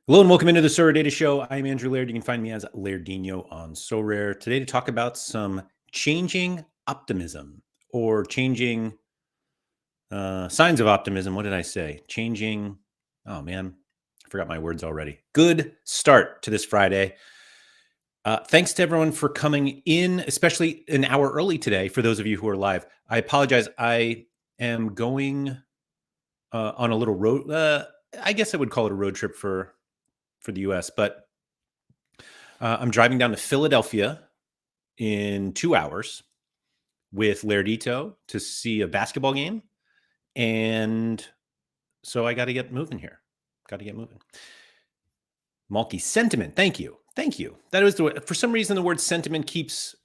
Hello and welcome into the Sorare Data Show. I'm Andrew Laird. You can find me as Lairdinho on Sorare. Today to talk about some changing optimism or changing signs of optimism. What did I say? Changing. Oh man, I forgot my words already. Good start to this Friday. Thanks to everyone for coming in, especially an hour early today. For those of you who are live, I apologize. I am going on a little road. I guess I would call it a road trip for the U.S., but I'm driving down to Philadelphia in 2 hours with Lairdinho to see a basketball game. And so I got to get moving here. Got to get moving. Malky sentiment. Thank you. Thank you. That was for some reason, the word sentiment keeps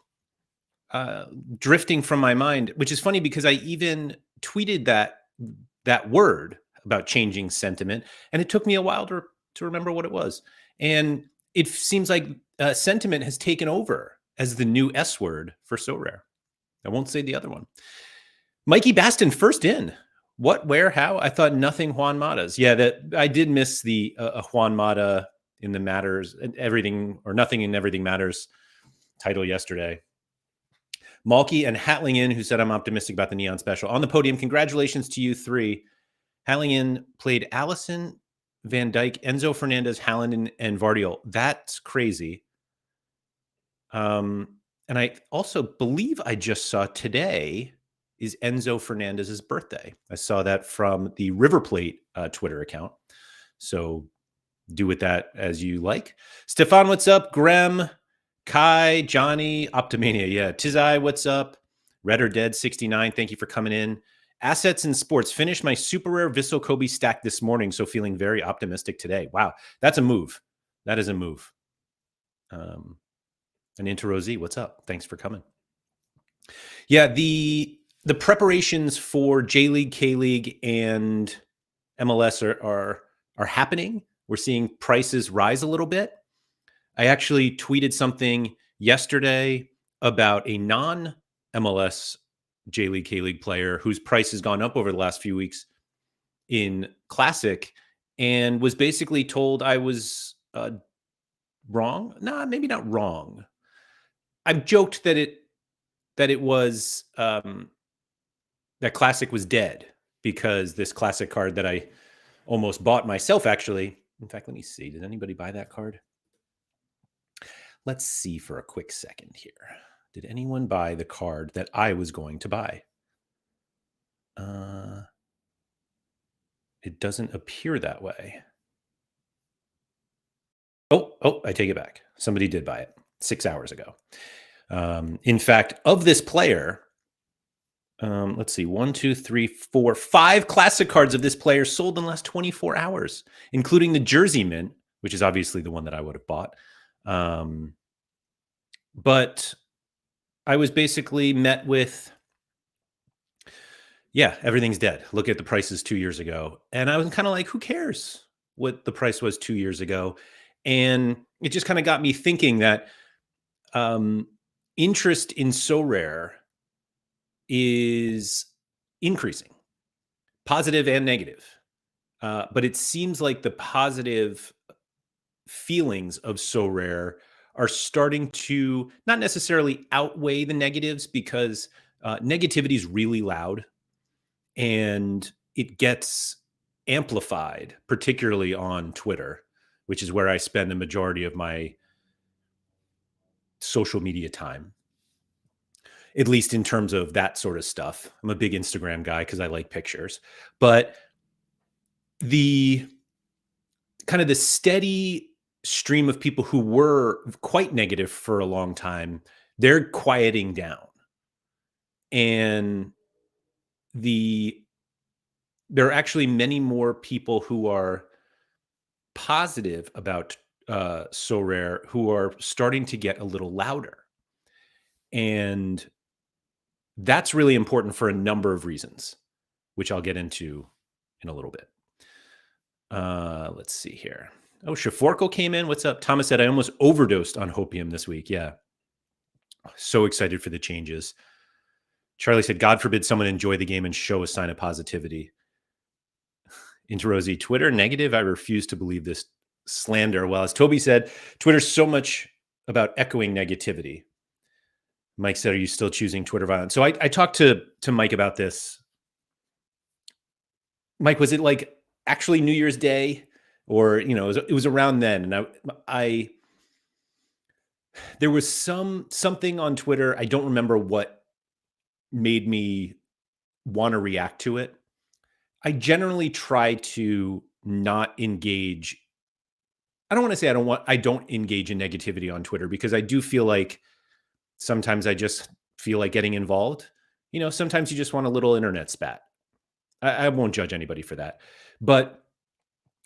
drifting from my mind, which is funny because I even tweeted that word about changing sentiment. And it took me a while to remember what it was. And it seems like sentiment has taken over as the new S word for Sorare. I won't say the other one. Mikey Baston first in. What, where, how? I thought nothing Juan Mata's. Yeah, that I did miss the Juan Mata in the Matters and Everything or Nothing and Everything Matters title yesterday. Malky and Hatlingen, who said I'm optimistic about the Neon Special. On the podium, congratulations to you three. Hatlingen played Allison, Van Dyke, Enzo Fernandez, Haaland, and Vardiol. That's crazy. And I also believe I just saw today is Enzo Fernandez's birthday. I saw that from the River Plate Twitter account. So do with that as you like. Stefan, what's up? Grem, Kai, Johnny, Optimania. Yeah. Tizai, what's up? Red or Dead 69. Thank you for coming in. Assets and sports. Finished my super rare Vissel Kobe stack this morning, so feeling very optimistic today. Wow, that's a move. That is a move. And Into Rosie, what's up? Thanks for coming. Yeah, the preparations for J League, K League, and MLS are happening. We're seeing prices rise a little bit. I actually tweeted something yesterday about a non-MLS J League, K League player whose price has gone up over the last few weeks in Classic, and was basically told I was wrong. Nah, maybe not wrong. I've joked that it was that Classic was dead because this Classic card that I almost bought myself, actually. In fact, let me see. Did anybody buy that card? Let's see for a quick second here. Did anyone buy the card that I was going to buy? It doesn't appear that way. Oh, I take it back. Somebody did buy it 6 hours ago. In fact, of this player, let's see, 1, 2, 3, 4, 5 classic cards of this player sold in the last 24 hours, including the Jersey Mint, which is obviously the one that I would have bought. But I was basically met with, yeah, everything's dead. Look at the prices 2 years ago. And I was kind of like, who cares what the price was 2 years ago? And it just kind of got me thinking that interest in Sorare is increasing, positive and negative. But it seems like the positive feelings of Sorare are starting to not necessarily outweigh the negatives, because negativity is really loud and it gets amplified, particularly on Twitter, which is where I spend the majority of my social media time, at least in terms of that sort of stuff. I'm a big Instagram guy because I like pictures, but the kind of the steady stream of people who were quite negative for a long time, they're quieting down. And there are actually many more people who are positive about Sorare who are starting to get a little louder. And that's really important for a number of reasons, which I'll get into in a little bit. Let's see here. Oh, Shaforko came in. What's up? Thomas said, I almost overdosed on hopium this week. Yeah. So excited for the changes. Charlie said, God forbid someone enjoy the game and show a sign of positivity. Into Rosie, Twitter negative. I refuse to believe this slander. Well, as Toby said, Twitter's so much about echoing negativity. Mike said, "Are you still choosing Twitter violence?" So I talked to Mike about this. Mike, was it like actually New Year's Day, or it was around then, and I there was something on Twitter. I don't remember what made me want to react to it. I generally try to not engage. I don't want to say I don't engage in negativity on Twitter, because I do feel like sometimes I just feel like getting involved. Sometimes you just want a little internet spat. I won't judge anybody for that. But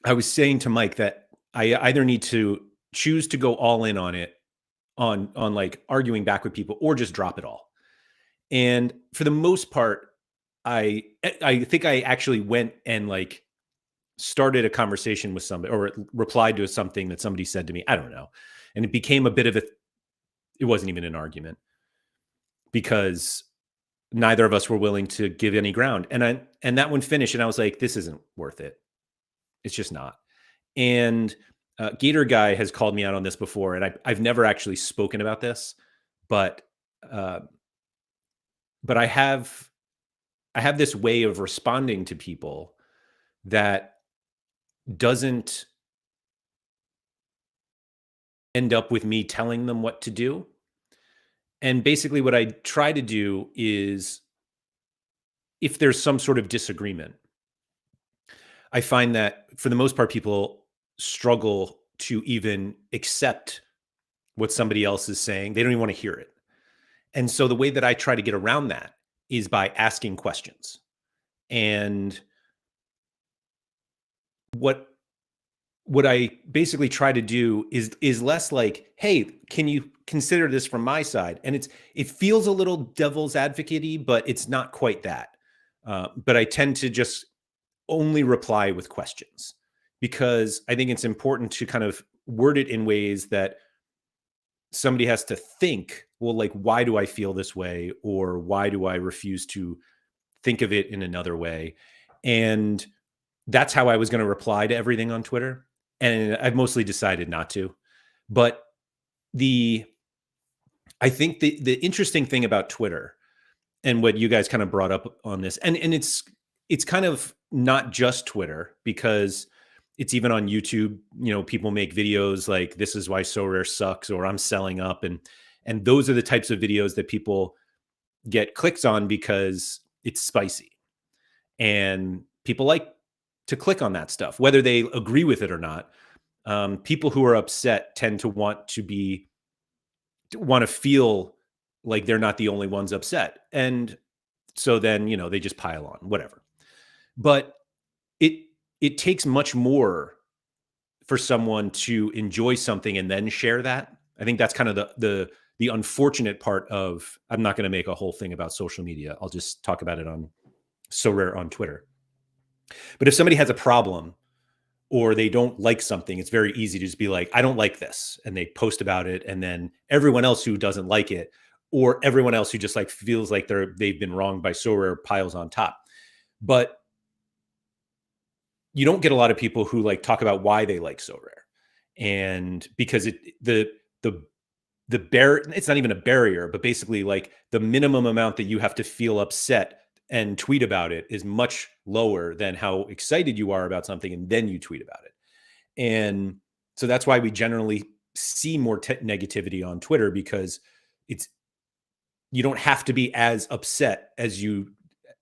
I was saying to Mike that I either need to choose to go all in on it, on like arguing back with people, or just drop it all. And for the most part, I think I actually went and like started a conversation with somebody, or replied to something that somebody said to me. I don't know. And it became a bit of it wasn't even an argument, because neither of us were willing to give any ground. And that one finished, and I was like, this isn't worth it. It's just not. And Gator Guy has called me out on this before, and I've never actually spoken about this, but uh, I have this way of responding to people that doesn't end up with me telling them what to do. And basically what I try to do is, if there's some sort of disagreement, I find that for the most part, people struggle to even accept what somebody else is saying. They don't even want to hear it. And so the way that I try to get around that is by asking questions. And what I basically try to do is less like, hey, can you consider this from my side? And it feels a little devil's advocate-y, but it's not quite that. But I tend to just only reply with questions, because I think it's important to kind of word it in ways that somebody has to think, well, like, why do I feel this way? Or why do I refuse to think of it in another way? And that's how I was going to reply to everything on Twitter. And I've mostly decided not to. But I think the interesting thing about Twitter, and what you guys kind of brought up on this, and it's kind of not just Twitter, because it's even on YouTube. People make videos like, this is why Sorare sucks, or I'm selling up, and those are the types of videos that people get clicks on because it's spicy, and people like to click on that stuff, whether they agree with it or not. People who are upset tend to want to feel like they're not the only ones upset. And so then, they just pile on, whatever. But it takes much more for someone to enjoy something and then share that. I think that's kind of the unfortunate part of, I'm not going to make a whole thing about social media. I'll just talk about it on Sorare on Twitter. But if somebody has a problem, or they don't like something, it's very easy to just be like, I don't like this. And they post about it. And then everyone else who doesn't like it, or everyone else who just like feels like they've been wronged by Sorare, piles on top. But you don't get a lot of people who like talk about why they like Sorare. And because it's not even a barrier, but basically like the minimum amount that you have to feel upset and tweet about it is much lower than how excited you are about something and then you tweet about it. And so that's why we generally see more negativity on Twitter, because you don't have to be as upset as you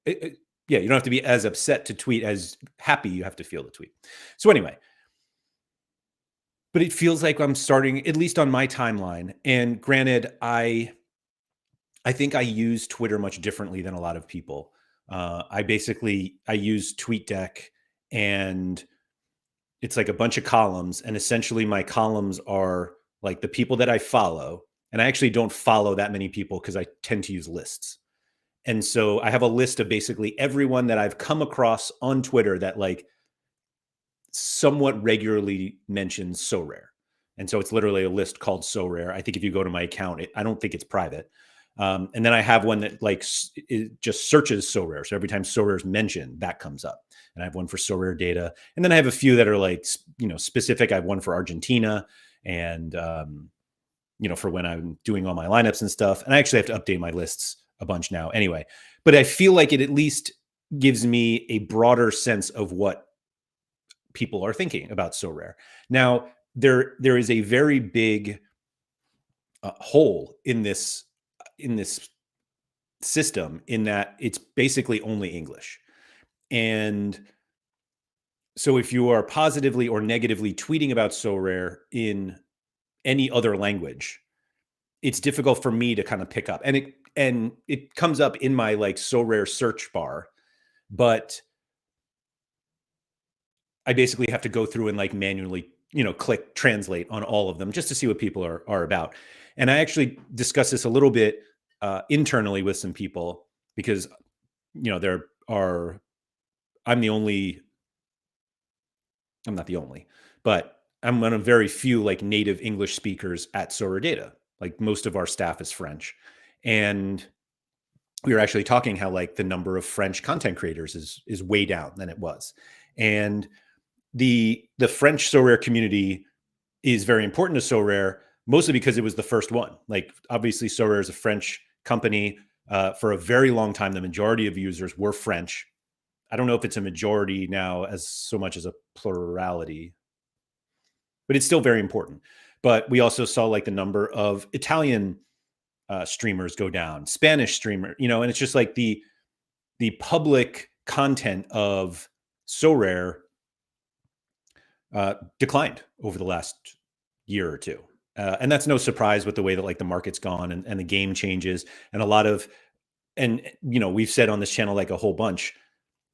don't have to be as upset to tweet as happy you have to feel to tweet. So anyway, but it feels like I'm starting, at least on my timeline. And granted, I think I use Twitter much differently than a lot of people. I use TweetDeck, and it's like a bunch of columns. And essentially my columns are like the people that I follow. And I actually don't follow that many people, because I tend to use lists. And so I have a list of basically everyone that I've come across on Twitter that like somewhat regularly mentions Sorare. And so it's literally a list called Sorare. I think if you go to my account, I don't think it's private. And then I have one that like it just searches Sorare. So every time Sorare is mentioned, that comes up. And I have one for Sorare data. And then I have a few that are like, specific. I have one for Argentina and, for when I'm doing all my lineups and stuff. And I actually have to update my lists a bunch now anyway. But I feel like it at least gives me a broader sense of what people are thinking about Sorare. Now, there is a very big hole in this system in that it's basically only English. And so if you are positively or negatively tweeting about Sorare in any other language, it's difficult for me to kind of pick up. And it comes up in my like Sorare search bar, but I basically have to go through and like manually, click translate on all of them just to see what people are about. And I actually discussed this a little bit internally with some people because, there are, I'm not the only, but I'm one of very few like native English speakers at Sorare Data. Like most of our staff is French. And we were actually talking how like the number of French content creators is way down than it was. And the French Sorare community is very important to Sorare, mostly because it was the first one. Like obviously Sorare is a French company. For a very long time, the majority of users were French. I don't know if it's a majority now as so much as a plurality, but it's still very important. But we also saw like the number of Italian streamers go down, Spanish streamer, and it's just like the public content of Sorare declined over the last year or two. And that's no surprise with the way that like the market's gone and the game changes and a lot of, and we've said on this channel like a whole bunch,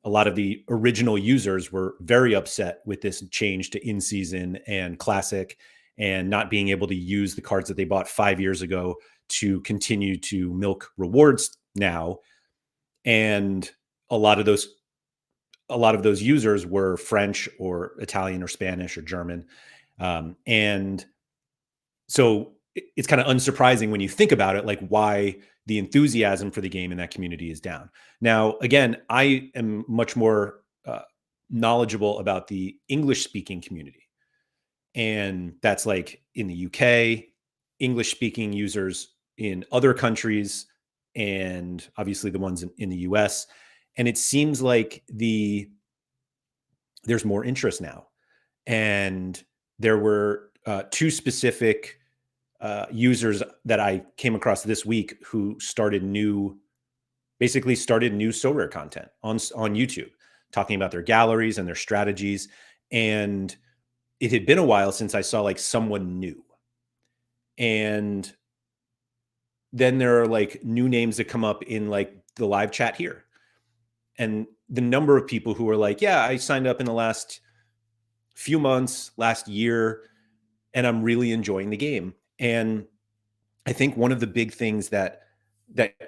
a lot of the original users were very upset with this change to in season and classic and not being able to use the cards that they bought 5 years ago to continue to milk rewards now. And a lot of those users were French or Italian or Spanish or German. And so it's kind of unsurprising when you think about it, like why the enthusiasm for the game in that community is down. Now, again, I am much more knowledgeable about the English speaking community. And that's like in the UK, English speaking users in other countries, and obviously the ones in the US. And it seems like there's more interest now. And there were two specific users that I came across this week who basically started new Sorare content on YouTube, talking about their galleries and their strategies. And it had been a while since I saw like someone new. And then there are like new names that come up in like the live chat here. And the number of people who are like, yeah, I signed up in the last few months, last year, and I'm really enjoying the game. And I think one of the big things that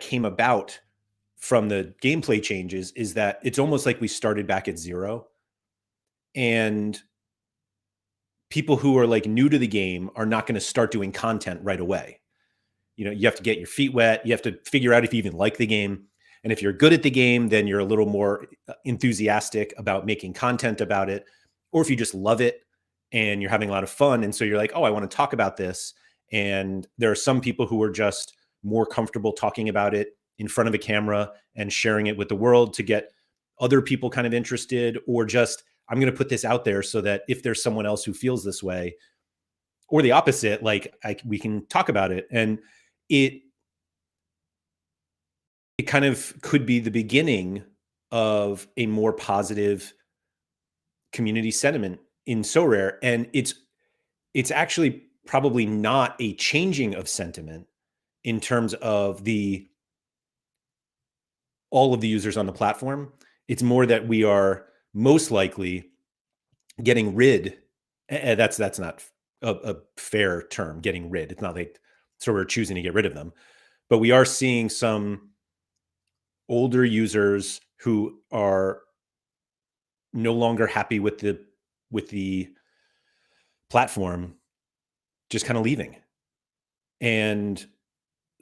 came about from the gameplay changes is that it's almost like we started back at zero. And people who are like new to the game are not going to start doing content right away. You have to get your feet wet. You have to figure out if you even like the game. And if you're good at the game, then you're a little more enthusiastic about making content about it. Or if you just love it and you're having a lot of fun. And so you're like, oh, I want to talk about this. And there are some people who are just more comfortable talking about it in front of a camera and sharing it with the world to get other people kind of interested, or just, I'm going to put this out there so that if there's someone else who feels this way, or the opposite, like we can talk about it. And it kind of could be the beginning of a more positive community sentiment in Sorare. And it's actually probably not a changing of sentiment in terms of all of the users on the platform. It's more that we are most likely getting rid. That's not a fair term, getting rid. It's not like so we're choosing to get rid of them, but we are seeing some older users who are no longer happy with the platform just kind of leaving. And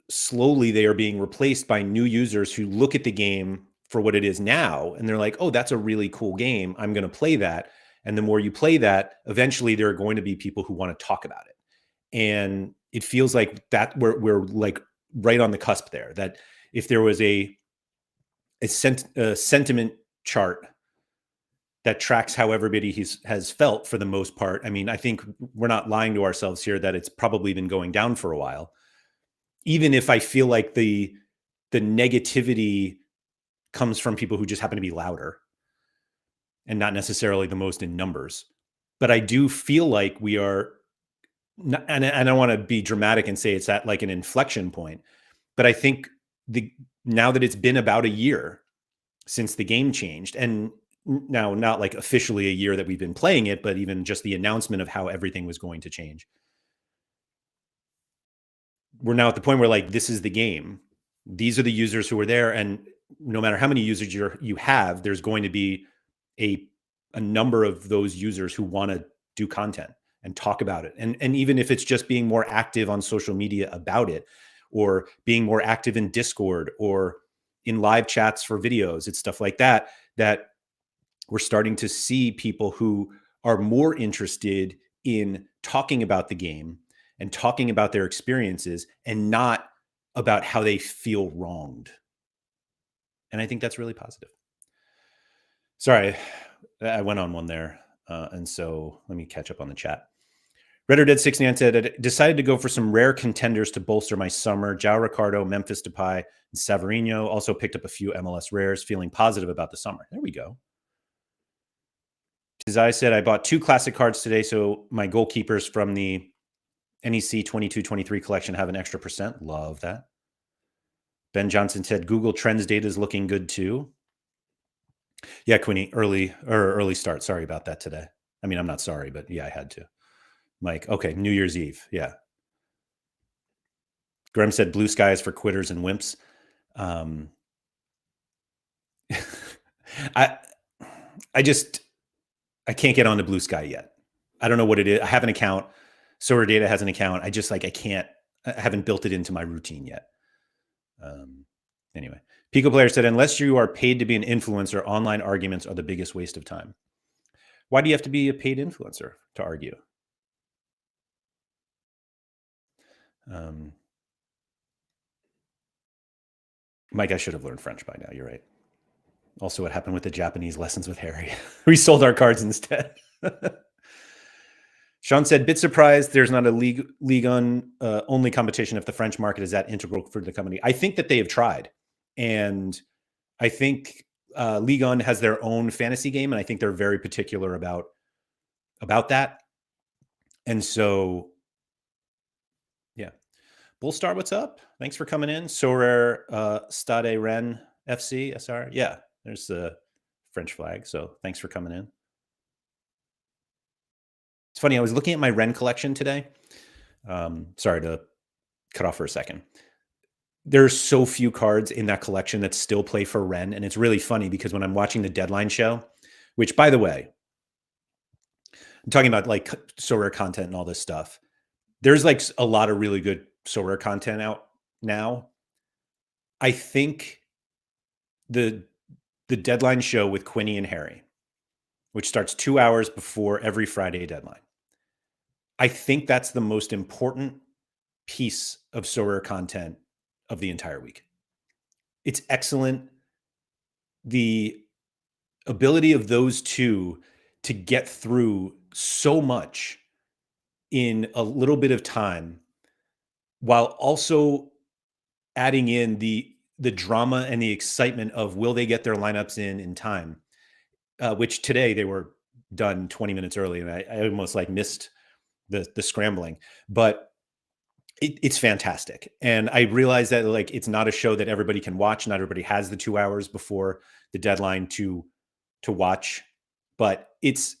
slowly they are being replaced by new users who look at the game for what it is now, and they're like, oh, that's a really cool game, I'm going to play that. And the more you play that, eventually there are going to be people who want to talk about it. And it feels like that we're like right on the cusp there, that if there was a sentiment chart that tracks how everybody has felt for the most part. I mean, I think we're not lying to ourselves here that it's probably been going down for a while. Even if I feel like the negativity comes from people who just happen to be louder and not necessarily the most in numbers. But I do feel like we are, and I don't want to be dramatic and say it's at like an inflection point, but I think now that it's been about a year since the game changed, and now not like officially a year that we've been playing it, but even just the announcement of how everything was going to change, we're now at the point where like, this is the game. These are the users who are there. And no matter how many users you have, there's going to be a number of those users who want to do content and talk about it. And even if it's just being more active on social media about it, or being more active in Discord or in live chats for videos, it's stuff like that, that we're starting to see people who are more interested in talking about the game and talking about their experiences and not about how they feel wronged. And I think that's really positive. Sorry, I went on one there. And so let me catch up on the chat. Red or Dead 69 said, I decided to go for some rare contenders to bolster my summer. João Ricardo, Memphis Depay, and Savarino. Also picked up a few MLS rares, feeling positive about the summer. There we go. As I said, I bought 2 classic cards today, so my goalkeepers from the NEC 22-23 collection have an extra %. Love that. Ben Johnson said, Google Trends data is looking good too. Yeah, Quinny, early start. Sorry about that today. I mean, I'm not sorry, but yeah, I had to. Mike, okay, New Year's Eve. Yeah. Graham said, blue sky is for quitters and wimps. I can't get on the blue sky yet. I don't know what it is. I have an account. Sorare Data has an account. I just like, I haven't built it into my routine yet. Anyway, Pico Player said, unless you are paid to be an influencer, online arguments are the biggest waste of time. Why do you have to be a paid influencer to argue? Mike, I should have learned French by now. You're right. Also, what happened with the Japanese lessons with Harry? We sold our cards instead. Sean said, bit surprised there's not a Ligue 1 only competition if the French market is that integral for the company. I think that they have tried. And I think Ligue 1 has their own fantasy game, and I think they're very particular about that. And so, yeah. Bullstar, what's up? Thanks for coming in. Sorare Stade Rennes FC, SR. Yeah, there's the French flag. So thanks for coming in. It's funny, I was looking at my Rennes collection today. Sorry to cut off for a second. There's so few cards in that collection that still play for Rennes. And it's really funny because when I'm watching the Deadline show, which, by the way, I'm talking about like Sorare content and all this stuff. There's like a lot of really good Sorare content out now. I think the Deadline show with Quinny and Harry, which starts 2 hours before every Friday deadline, I think that's the most important piece of Sorare content of the entire week. It's excellent. The ability of those two to get through so much in a little bit of time, while also adding in the drama and the excitement of will they get their lineups in time, which today they were done 20 minutes early, and I almost like missed the scrambling, but it's fantastic. And I realize that like it's not a show that everybody can watch. Not everybody has the 2 hours before the deadline to watch, but it's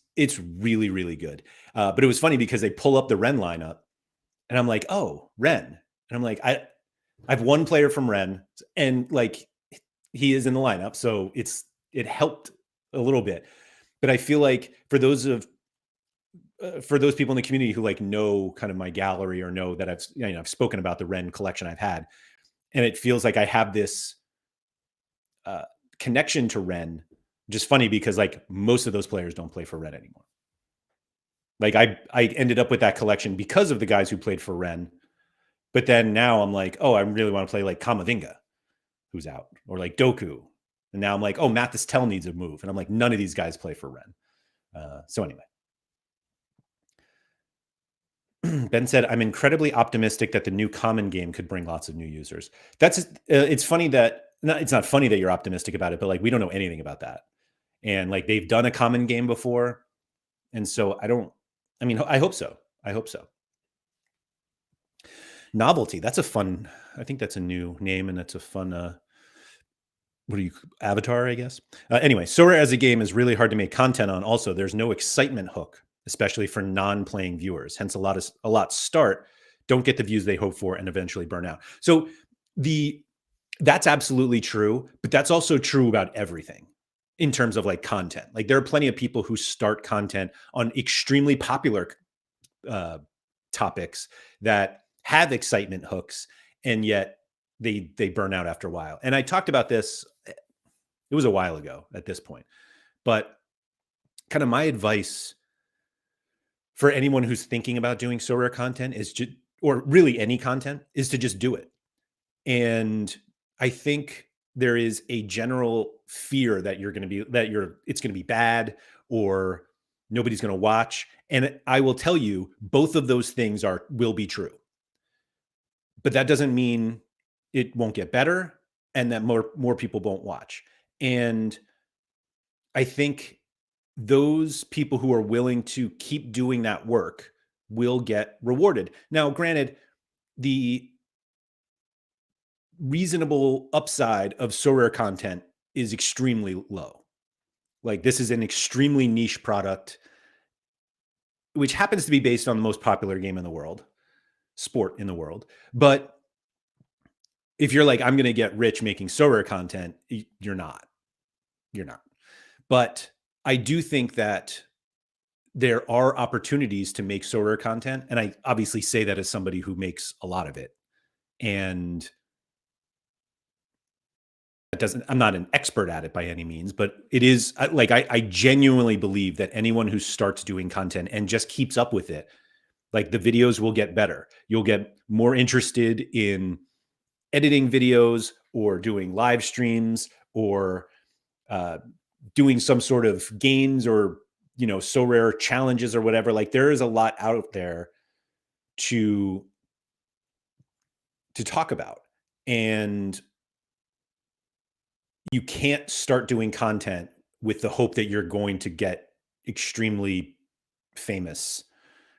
really, really good. But it was funny because they pull up the Rennes lineup and I'm like, oh, Rennes. And I'm like, I have one player from Rennes and like he is in the lineup. So it helped a little bit. But I feel like for those people in the community who like know kind of my gallery or know that I've spoken about the Rennes collection I've had, And it feels like I have this uh, connection to Ren. Just funny because like most of those players don't play for Ren anymore. Like I ended up with that collection because of the guys who played for Ren. But then now I'm like, oh, I really want to play like Kamavinga, who's out, or like Doku. And now I'm like, oh, Mathis Tell needs a move. And I'm like, none of these guys play for Ren. So anyway. Ben said, I'm incredibly optimistic that the new common game could bring lots of new users. It's funny that, it's not funny that you're optimistic about it, but like, we don't know anything about that. And like, they've done a common game before. And so I hope so. I hope so. Novelty. I think that's a new name and that's a fun, avatar, I guess. Anyway, Sorare as a game is really hard to make content on. Also, there's no excitement hook, especially for non-playing viewers. Hence, a lot start, don't get the views they hope for, and eventually burn out. So that's absolutely true, but that's also true about everything in terms of like content. Like there are plenty of people who start content on extremely popular topics that have excitement hooks, and yet they burn out after a while. And I talked about this, it was a while ago at this point, but kind of my advice for anyone who's thinking about doing Sorare content is just, or really any content, is to just do it. And I think there is a general fear that it's going to be bad or nobody's going to watch. And I will tell you, both of those things will be true. But that doesn't mean it won't get better and that more people won't watch. And I think those people who are willing to keep doing that work will get rewarded. Now, granted, the reasonable upside of Sorare content is extremely low. Like this is an extremely niche product, which happens to be based on the most popular game in the world, sport in the world. But if you're like, I'm going to get rich making Sorare content, you're not. But I do think that there are opportunities to make Sorare content. And I obviously say that as somebody who makes a lot of it. And I'm not an expert at it by any means, but it is like, I genuinely believe that anyone who starts doing content and just keeps up with it, like the videos will get better. You'll get more interested in editing videos or doing live streams or doing some sort of games or, Sorare challenges or whatever. Like there is a lot out there to talk about. And you can't start doing content with the hope that you're going to get extremely famous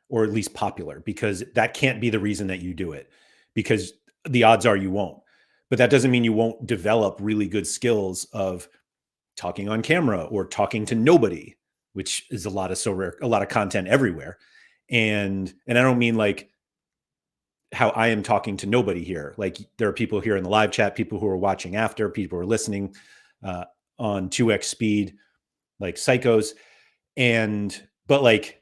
or at least popular, because that can't be the reason that you do it, because the odds are you won't. But that doesn't mean you won't develop really good skills of talking on camera or talking to nobody, which is a lot of content everywhere. And I don't mean like how I am talking to nobody here. Like there are people here in the live chat, people who are watching after, people who are listening on 2x speed, like psychos. But like,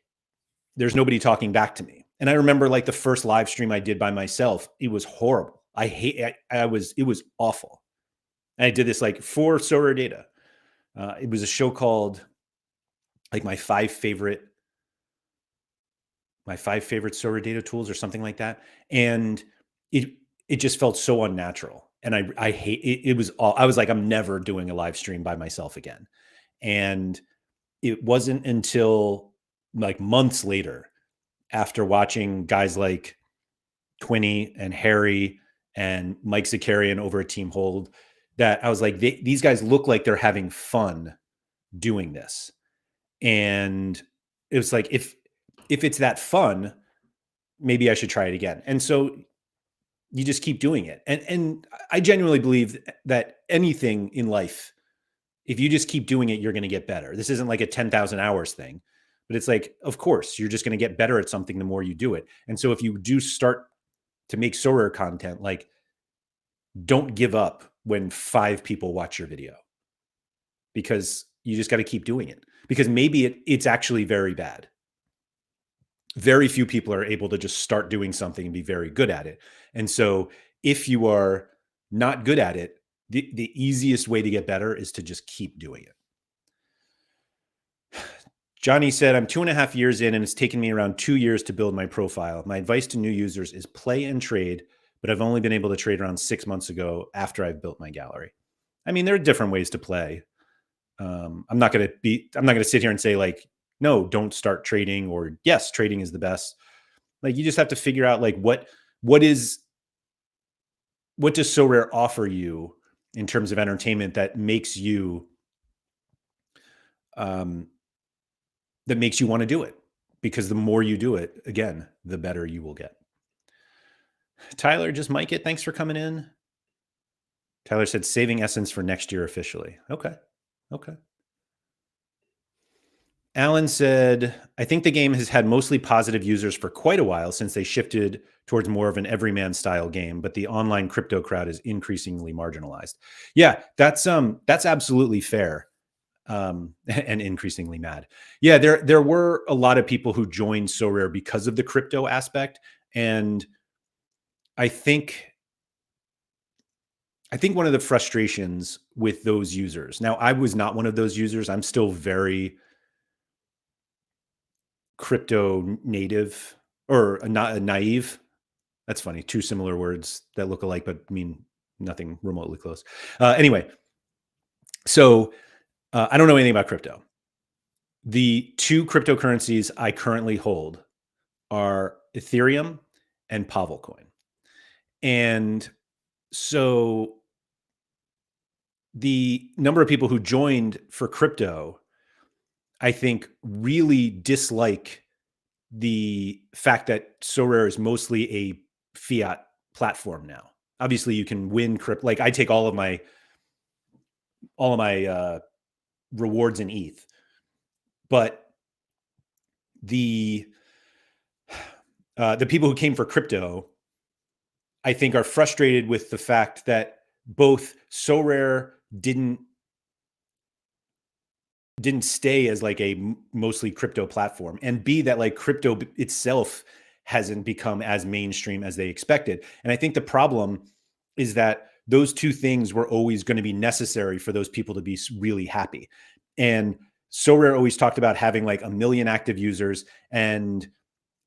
there's nobody talking back to me. And I remember like the first live stream I did by myself, it was horrible. It was awful. And I did this like for Sorare Data. It was a show called like my five favorite Sorare Data tools or something like that. And it just felt so unnatural. And I hate it. I was like, I'm never doing a live stream by myself again. And it wasn't until like months later, after watching guys like Quinny and Harry and Mike Zakarian over at Team Hold, that I was like, these guys look like they're having fun doing this. And it was like, if it's that fun, maybe I should try it again. And so you just keep doing it. And I genuinely believe that anything in life, if you just keep doing it, you're going to get better. This isn't like a 10,000 hours thing, but it's like, of course, you're just going to get better at something the more you do it. And so if you do start to make Sorare content, like don't give up when 5 people watch your video, because you just got to keep doing it, because maybe it's actually very bad. Very few people are able to just start doing something and be very good at it. And so if you are not good at it, the easiest way to get better is to just keep doing it. Johnny said, I'm 2.5 years in and it's taken me around 2 years to build my profile. My advice to new users is play and trade, but I've only been able to trade around 6 months ago after I've built my gallery. I mean, there are different ways to play. I'm not going to sit here and say like, no, don't start trading, or yes, trading is the best. Like, you just have to figure out like what does Sorare offer you in terms of entertainment that makes you um, want to do it, because the more you do it, again, the better you will get. Tyler, just mic it. Thanks for coming in. Tyler said saving essence for next year officially. Okay. Alan said, I think the game has had mostly positive users for quite a while since they shifted towards more of an everyman style game, but the online crypto crowd is increasingly marginalized. Yeah, that's absolutely fair. And increasingly mad. Yeah, there were a lot of people who joined Sorare because of the crypto aspect, and I think one of the frustrations with those users. Now, I was not one of those users. I'm still very crypto native, or not naive. That's funny. Two similar words that look alike but mean nothing remotely close. Anyway, so I don't know anything about crypto. The two cryptocurrencies I currently hold are Ethereum and Pavel coin. And so the number of people who joined for crypto, I think, really dislike the fact that Sorare is mostly a fiat platform now. Obviously, you can win crypto. Like, I take all of my rewards in ETH, but the people who came for crypto, I think, are frustrated with the fact that both Sorare didn't stay as like a mostly crypto platform, and B, that like crypto itself hasn't become as mainstream as they expected. And I think the problem is that those two things were always going to be necessary for those people to be really happy. And Sorare always talked about having like 1 million active users, and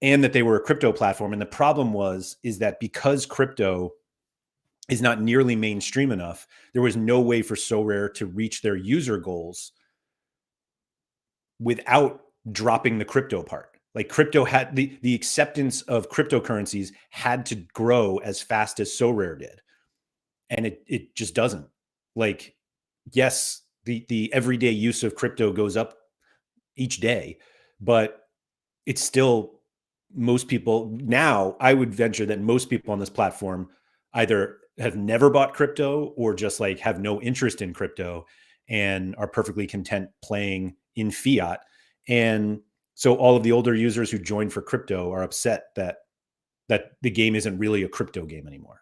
that they were a crypto platform. And the problem is that because crypto is not nearly mainstream enough, there was no way for Sorare to reach their user goals without dropping the crypto part. Like, crypto had the acceptance of cryptocurrencies had to grow as fast as Sorare did. And it just doesn't. Like, yes, the everyday use of crypto goes up each day, but it's still, most people now, I would venture that most people on this platform either have never bought crypto or just like have no interest in crypto and are perfectly content playing in fiat. And so all of the older users who joined for crypto are upset that the game isn't really a crypto game anymore.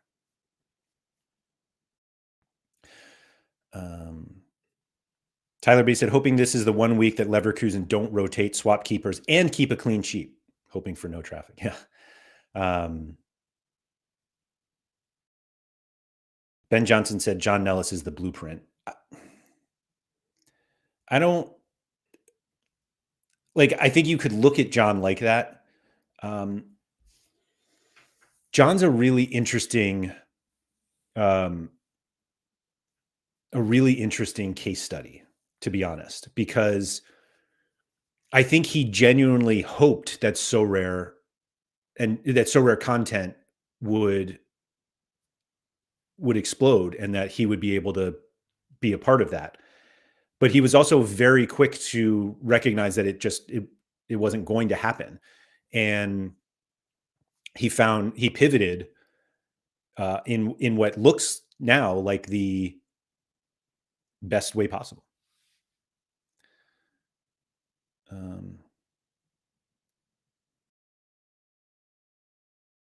Tyler B said, hoping this is the 1 week that Leverkusen don't rotate swap keepers and keep a clean sheet, hoping for no traffic. Yeah. Ben Johnson said John Nellis is the blueprint. I don't like, I think you could look at John like that. John's a really interesting case study, to be honest, because I think he genuinely hoped that Sorare content would explode and that he would be able to be a part of that. But he was also very quick to recognize that it wasn't going to happen. And he pivoted in what looks now like the best way possible.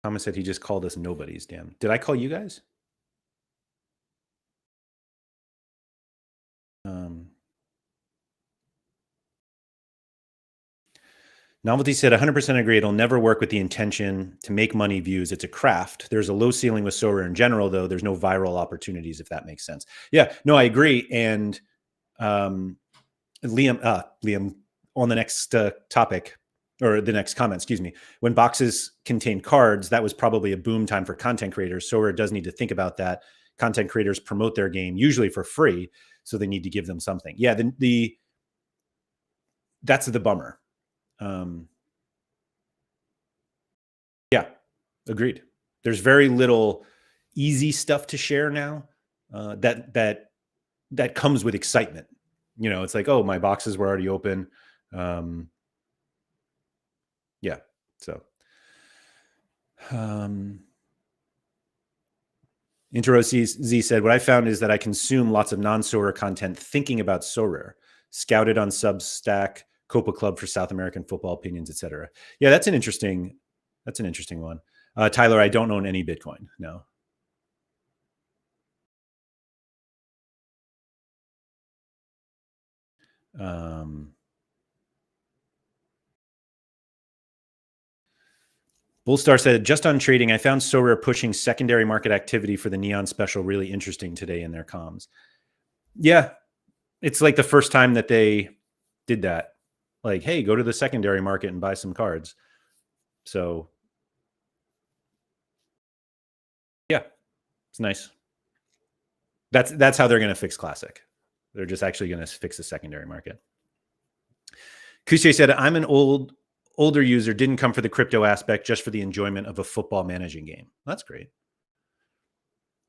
Thomas said he just called us nobodies. Damn. Did I call you guys? Novelty said 100% agree. It'll never work with the intention to make money views. It's a craft. There's a low ceiling with Sorare in general, though. There's no viral opportunities, if that makes sense. Yeah, no, I agree. And Liam, on the next topic, or the next comment, excuse me, when boxes contain cards, that was probably a boom time for content creators. Sorare does need to think about that. Content creators promote their game usually for free, so they need to give them something. Yeah, that's the bummer. Yeah, agreed. There's very little easy stuff to share now that comes with excitement. You know, it's like, oh, my boxes were already open. Yeah. So, Intro Z said, what I found is that I consume lots of non-Sorare content thinking about Sorare, scouted on Substack, Copa Club for South American football opinions, etc. Yeah, that's an interesting one. Tyler, I don't own any Bitcoin. No. Bullstar said, just on trading, I found Sorare pushing secondary market activity for the Neon special really interesting today in their comms. Yeah, it's like the first time that they did that. Like, hey, go to the secondary market and buy some cards. So, yeah, it's nice. That's how they're going to fix Classic. They're just actually going to fix the secondary market. Kushe said, I'm an older user, didn't come for the crypto aspect, just for the enjoyment of a football managing game. That's great.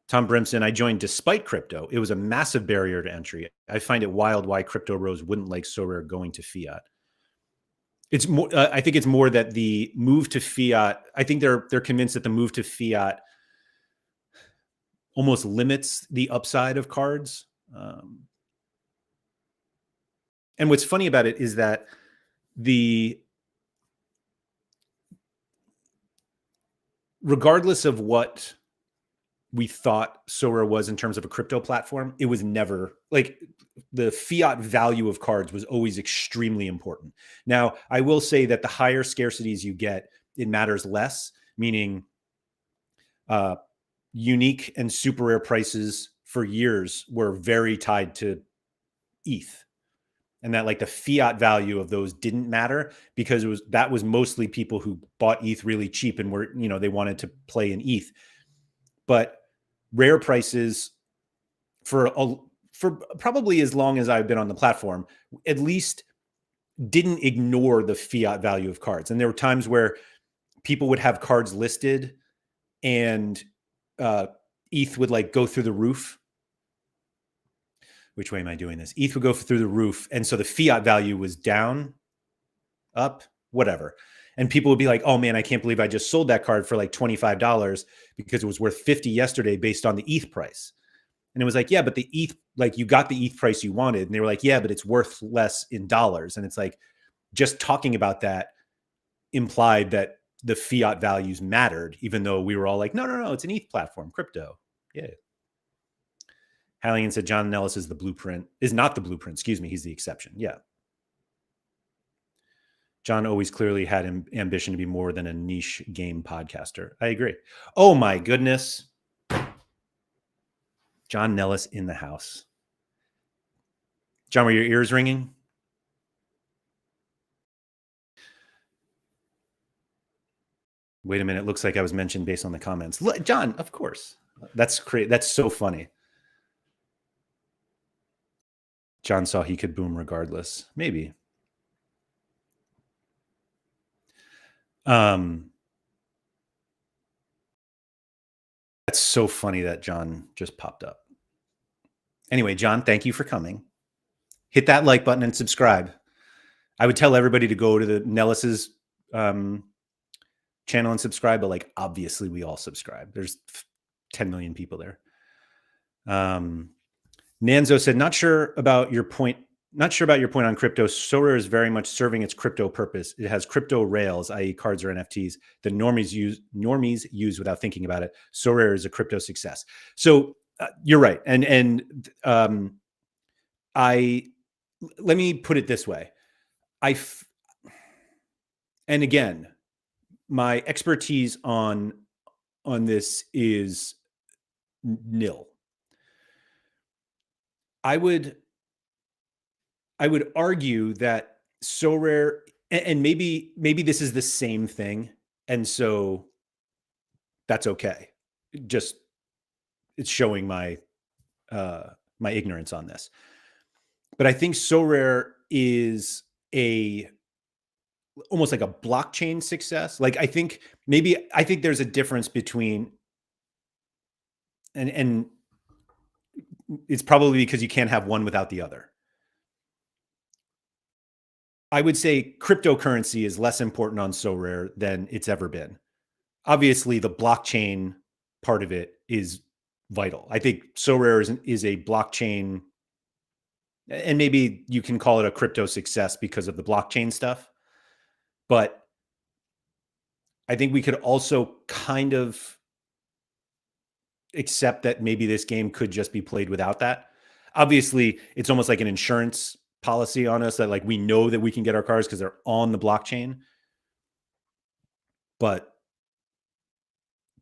Tom Brimson, I joined despite crypto. It was a massive barrier to entry. I find it wild why crypto bros wouldn't like Sorare going to fiat. It's more. I think it's more that the move to fiat. I think they're convinced that the move to fiat almost limits the upside of cards. And what's funny about it is that regardless of what we thought Sorare was in terms of a crypto platform, it was never like the fiat value of cards was always extremely important. Now, I will say that the higher scarcities you get, it matters less, meaning unique and super rare prices for years were very tied to ETH. And that like the fiat value of those didn't matter because that was mostly people who bought ETH really cheap and were, they wanted to play in ETH. But rare prices for probably as long as I've been on the platform, at least didn't ignore the fiat value of cards. And there were times where people would have cards listed and ETH would like go through the roof. Which way am I doing this? ETH would go through the roof. And so the fiat value was down, up, whatever. And people would be like, oh man, I can't believe I just sold that card for like $25 because it was worth 50 yesterday based on the ETH price. And it was like, yeah, but the ETH, like you got the ETH price you wanted. And they were like, yeah, but it's worth less in dollars. And it's like, just talking about that implied that the fiat values mattered, even though we were all like, no, it's an ETH platform, crypto. Yeah. Halligan said John Nellis is not the blueprint. Excuse me. He's the exception. Yeah. John always clearly had ambition to be more than a niche game podcaster. I agree. Oh my goodness. John Nellis in the house. John, were your ears ringing? Wait a minute. It looks like I was mentioned based on the comments. John, of course. That's great. That's so funny. John saw he could boom regardless. Maybe. That's so funny that John just popped up. Anyway, John, thank you for coming. Hit that like button and subscribe. I would tell everybody to go to the Nellis's channel and subscribe, but like obviously we all subscribe. There's 10 million people there. Nanzo said, not sure about your point on crypto. Sorare is very much serving its crypto purpose. It has crypto rails, i.e. cards or NFTs, that normies use without thinking about it. Sorare is a crypto success. So you're right. And let me put it this way. and again, my expertise on this is nil. I would I would argue that Sorare, and maybe this is the same thing, and so that's okay. Just it's showing my ignorance on this. But I think Sorare is a almost like a blockchain success. Like I think there's a difference between and it's probably because you can't have one without the other. I would say cryptocurrency is less important on Sorare than it's ever been. Obviously, the blockchain part of it is vital. I think Sorare is a blockchain, and maybe you can call it a crypto success because of the blockchain stuff. But I think we could also kind of accept that maybe this game could just be played without that. Obviously, it's almost like an insurance policy on us that like we know that we can get our cars because they're on the blockchain. But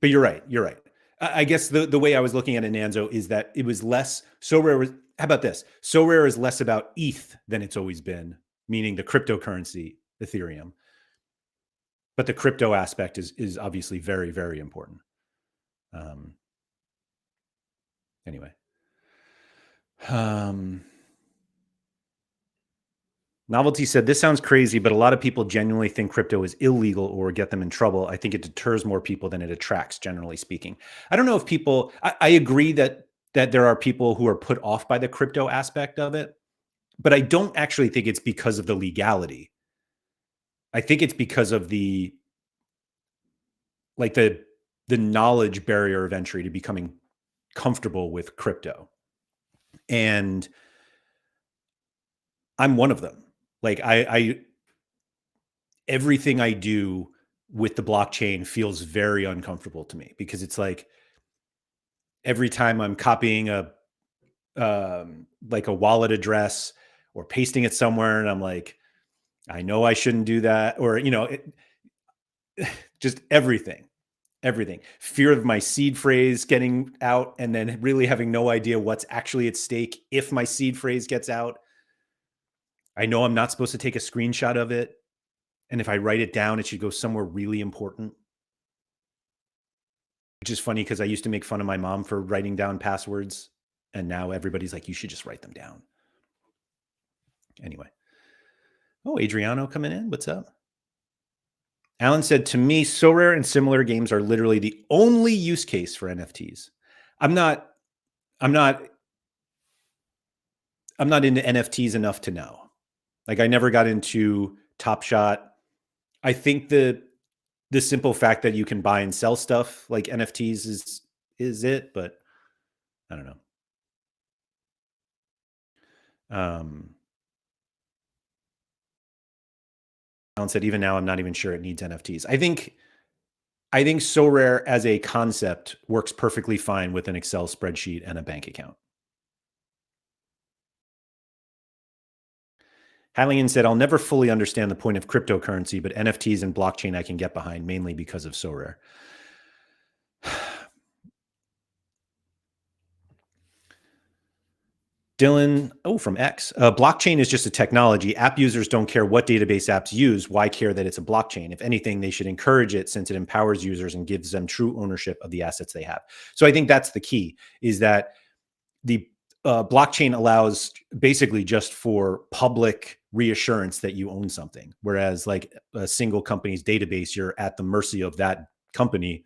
you're right. You're right. I guess the way I was looking at it, Nanzo, is that it was less so rare. How about this? So rare is less about ETH than it's always been, meaning the cryptocurrency Ethereum. But the crypto aspect is obviously very, very important. Anyway, Novelty said, "This sounds crazy, but a lot of people genuinely think crypto is illegal or get them in trouble. I think it deters more people than it attracts, generally speaking." I don't know if people. I agree that there are people who are put off by the crypto aspect of it, but I don't actually think it's because of the legality. I think it's because of like the knowledge barrier of entry to becoming comfortable with crypto. And I'm one of them. Like I everything I do with the blockchain feels very uncomfortable to me because it's like every time I'm copying a like a wallet address or pasting it somewhere, and I'm like, I know I shouldn't do that, or just everything. Fear of my seed phrase getting out, and then really having no idea what's actually at stake if my seed phrase gets out. I know I'm not supposed to take a screenshot of it, and if I write it down, it should go somewhere really important. Which is funny because I used to make fun of my mom for writing down passwords, and now everybody's like, you should just write them down. Anyway. Oh, Adriano coming in. What's up? Alan said, to me, Sorare and similar games are literally the only use case for NFTs. I'm not into NFTs enough to know. Like I never got into Top Shot. I think the simple fact that you can buy and sell stuff like NFTs is it, but I don't know. Alan said, even now, I'm not even sure it needs NFTs. I think Sorare as a concept works perfectly fine with an Excel spreadsheet and a bank account. Halligan said, I'll never fully understand the point of cryptocurrency, but NFTs and blockchain I can get behind, mainly because of Sorare. Dylan, from X. Blockchain is just a technology. App users don't care what database apps use. Why care that it's a blockchain? If anything, they should encourage it since it empowers users and gives them true ownership of the assets they have. So I think that's the key, is that the blockchain allows basically just for public reassurance that you own something. Whereas like a single company's database, you're at the mercy of that company,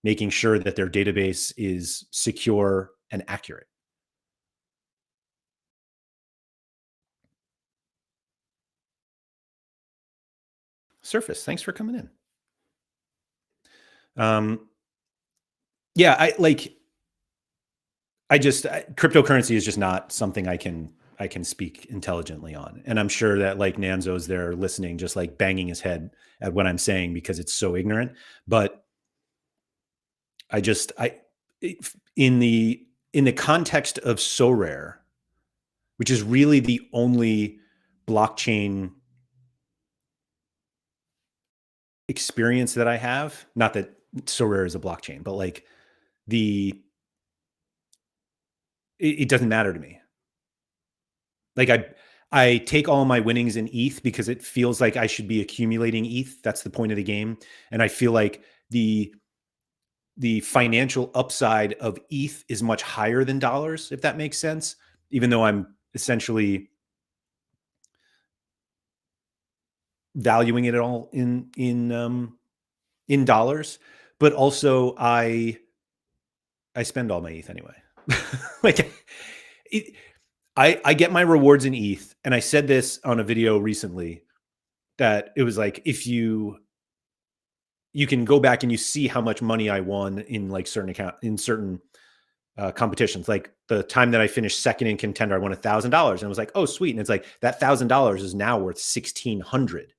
making sure that their database is secure and accurate. Surface, thanks for coming in. Yeah, cryptocurrency is just not something I can speak intelligently on. And I'm sure that like Nanzo's there listening, just like banging his head at what I'm saying because it's so ignorant. But in the context of Sorare, which is really the only blockchain experience that I have, not that Sorare is a blockchain, but like the it doesn't matter to me. Like I take all my winnings in ETH because it feels like I should be accumulating ETH. That's the point of the game. And I feel like the financial upside of ETH is much higher than dollars, if that makes sense, even though I'm essentially valuing it all in dollars. But also I spend all my ETH anyway. Like it, I get my rewards in ETH, and I said this on a video recently that it was like if you can go back and you see how much money I won in like certain competitions. Like the time that I finished second in contender, I won $1,000, and I was like, oh sweet, and it's like that $1,000 is now worth 1,600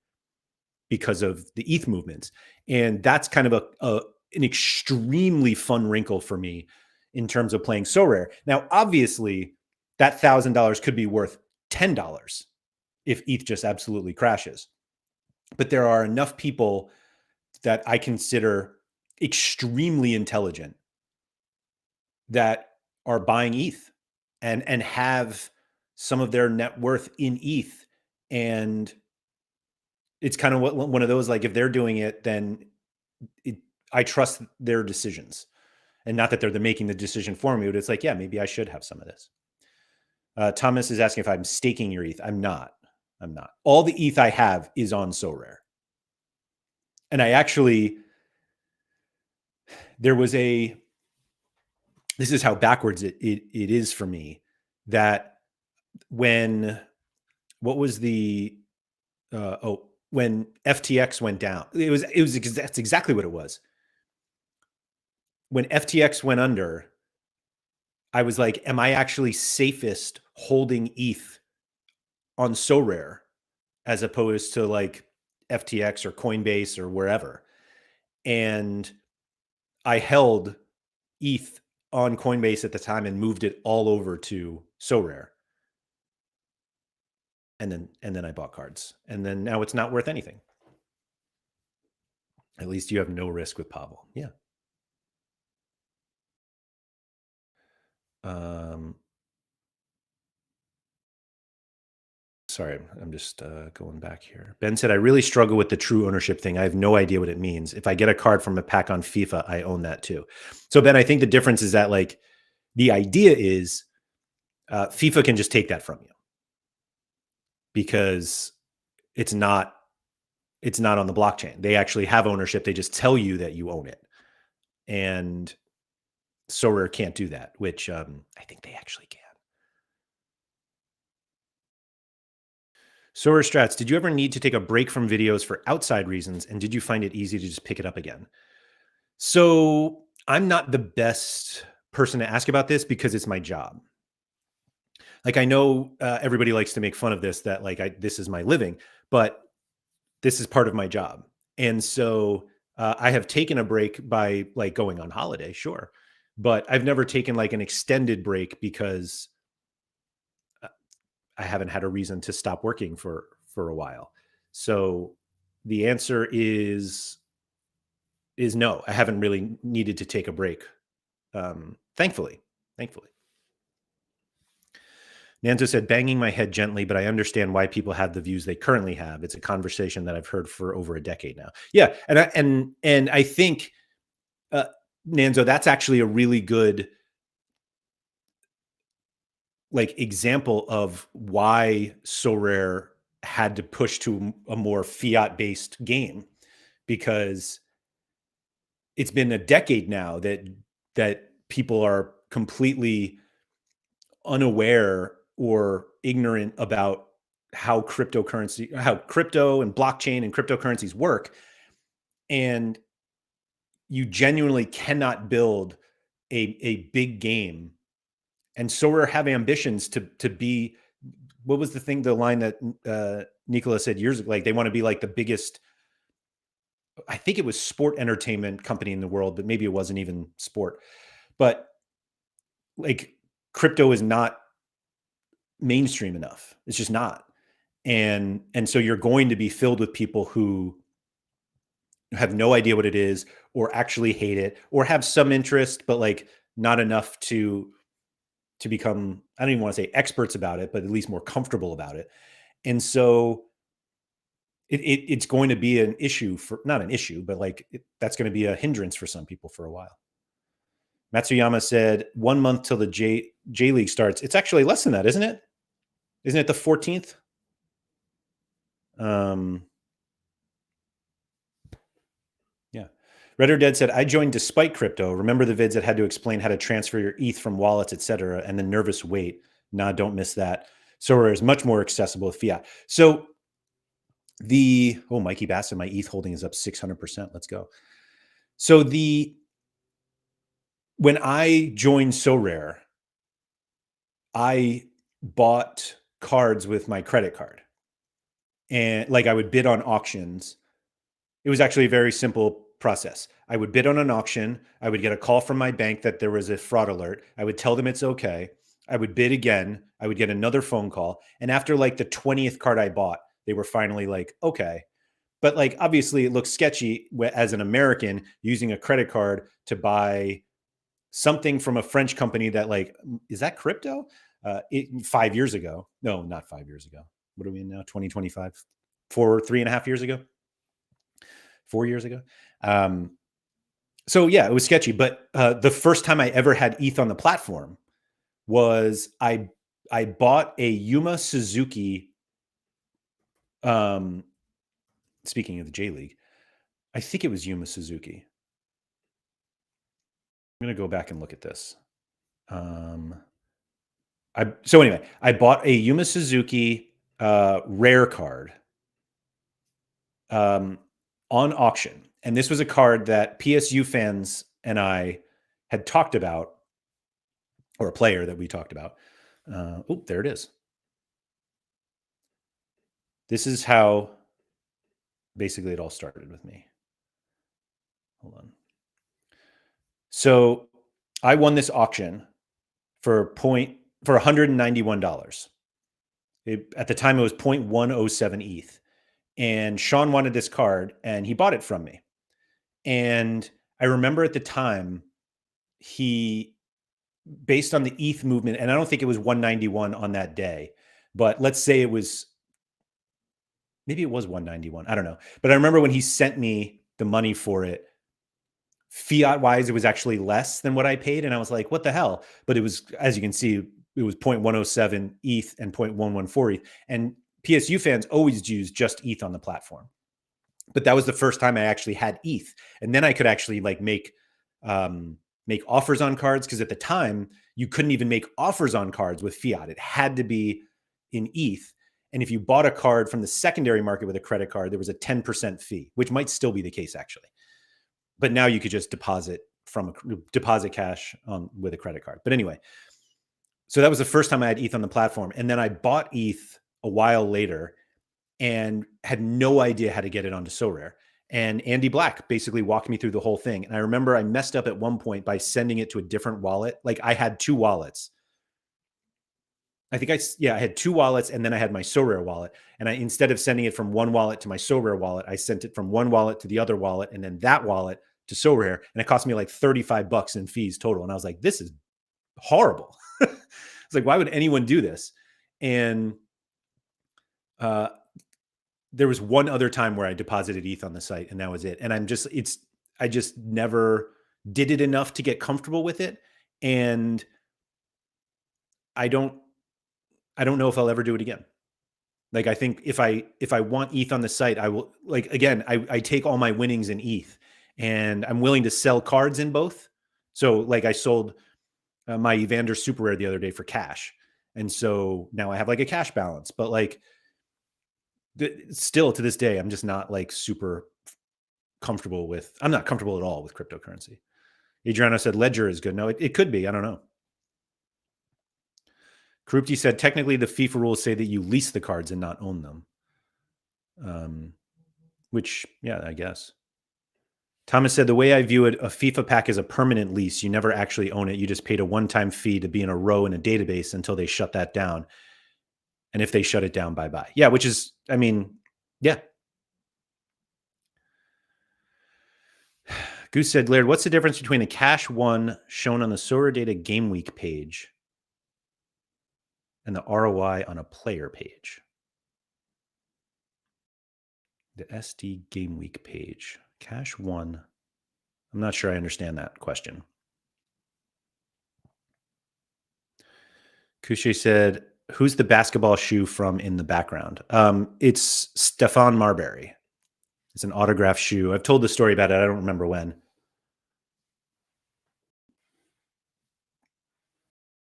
because of the ETH movements, and that's kind of an extremely fun wrinkle for me in terms of playing Sorare. Now, obviously, that $1,000 could be worth $10 if ETH just absolutely crashes. But there are enough people that I consider extremely intelligent that are buying ETH and have some of their net worth in ETH. And it's kind of one of those, like, if they're doing it, then I trust their decisions. And not that they're making the decision for me, but it's like, yeah, maybe I should have some of this. Thomas is asking if I'm staking your ETH. I'm not. All the ETH I have is on Sorare. And I actually, this is how backwards it is for me, that when FTX went down, that's exactly what it was. When FTX went under, I was like, am I actually safest holding ETH on Sorare as opposed to like FTX or Coinbase or wherever? And I held ETH on Coinbase at the time and moved it all over to Sorare. And then I bought cards. And then now it's not worth anything. At least you have no risk with Pavel. Yeah. Sorry, I'm just going back here. Ben said, I really struggle with the true ownership thing. I have no idea what it means. If I get a card from a pack on FIFA, I own that too. So Ben, I think the difference is that like the idea is FIFA can just take that from you because it's not on the blockchain. They actually have ownership. They just tell you that you own it. And Sorare can't do that, which I think they actually can. Sorare Strats, did you ever need to take a break from videos for outside reasons? And did you find it easy to just pick it up again? So I'm not the best person to ask about this because it's my job. Like I know everybody likes to make fun of this, that like this is my living, but this is part of my job. And so I have taken a break by like going on holiday, sure. But I've never taken like an extended break because I haven't had a reason to stop working for a while. So the answer is no. I haven't really needed to take a break. Thankfully. Nanzo said, banging my head gently, but I understand why people have the views they currently have. It's a conversation that I've heard for over a decade now. Yeah, and I think, Nanzo, that's actually a really good like example of why Sorare had to push to a more fiat-based game, because it's been a decade now that people are completely unaware or ignorant about how crypto and blockchain and cryptocurrencies work. And you genuinely cannot build a big game. And Sorare have ambitions to be, what was the line that Nicola said years ago? Like they want to be like the biggest, I think it was sport entertainment company in the world, but maybe it wasn't even sport. But like crypto is not mainstream enough. It's just not. And so you're going to be filled with people who have no idea what it is, or actually hate it, or have some interest, but like not enough to become, I don't even want to say experts about it, but at least more comfortable about it. And so it's going to be an issue for, not an issue, but like that's going to be a hindrance for some people for a while. Matsuyama said 1 month till the J League starts. It's actually less than that, isn't it? Isn't it the 14th? Yeah. Red or Dead said, I joined despite crypto. Remember the vids that had to explain how to transfer your ETH from wallets, etc., and the nervous wait. Nah, don't miss that. Sorare is much more accessible with fiat. So Mikey Bassett, my ETH holding is up 600%. Let's go. So when I joined Sorare, I bought cards with my credit card. And like I would bid on auctions. It was actually a very simple process. I would bid on an auction. I would get a call from my bank that there was a fraud alert. I would tell them it's okay. I would bid again. I would get another phone call. And after like the 20th card I bought, they were finally like, okay. But like, obviously it looks sketchy as an American using a credit card to buy something from a French company that like, is that crypto? 5 years ago. No, not 5 years ago. What are we in now? 2025, 3.5 years ago, 4 years ago. So yeah, it was sketchy. But the first time I ever had ETH on the platform was I bought a Yuma Suzuki. Speaking of the J League, I think it was Yuma Suzuki. I'm going to go back and look at this. So anyway, I bought a Yuma Suzuki rare card on auction. And this was a card that PSU fans and I had talked about, or a player that we talked about. Oh, there it is. This is how basically it all started with me. Hold on. So I won this auction for $191. At the time, it was 0.107 ETH. And Sean wanted this card and he bought it from me. And I remember at the time, based on the ETH movement, and I don't think it was 191 on that day, but let's say maybe it was 191. I don't know. But I remember when he sent me the money for it, fiat wise, it was actually less than what I paid. And I was like, what the hell? But it was, as you can see, it was 0.107 ETH and 0.114 ETH. And PSU fans always use just ETH on the platform. But that was the first time I actually had ETH. And then I could actually like make offers on cards, because at the time you couldn't even make offers on cards with fiat. It had to be in ETH. And if you bought a card from the secondary market with a credit card, there was a 10% fee, which might still be the case actually. But now you could just deposit cash with a credit card. But anyway, so that was the first time I had ETH on the platform. And then I bought ETH a while later and had no idea how to get it onto Sorare. And Andy Black basically walked me through the whole thing. And I remember I messed up at one point by sending it to a different wallet. Like I had two wallets. I think I had two wallets, and then I had my Sorare wallet. And instead of sending it from one wallet to my Sorare wallet, I sent it from one wallet to the other wallet, and then that wallet to Sorare. And it cost me like $35 in fees total. And I was like, this is horrible. It's like, why would anyone do this? And there was one other time where I deposited ETH on the site, and that was it. And I just never did it enough to get comfortable with it. And I don't know if I'll ever do it again. Like, I think if I want ETH on the site, I will, like, again, I take all my winnings in ETH, and I'm willing to sell cards in both. So like I sold my Evander Super Rare the other day for cash. And so now I have like a cash balance, but like still to this day, I'm just not like super comfortable with, I'm not comfortable at all with cryptocurrency. Adriano said Ledger is good. No, it could be. I don't know. Krupti said, technically the FIFA rules say that you lease the cards and not own them. Which, yeah, I guess. Thomas said, the way I view it, a FIFA pack is a permanent lease. You never actually own it. You just paid a one-time fee to be in a row in a database until they shut that down. And if they shut it down, bye-bye. Yeah, which is, I mean, yeah. Goose said, Laird, what's the difference between a cash one shown on the Sorare Data Game Week page and the ROI on a player page? The SD Game Week page. Cash one. I'm not sure I understand that question. Couche said, who's the basketball shoe from in the background? It's Stephon Marbury. It's an autographed shoe. I've told the story about it. I don't remember when.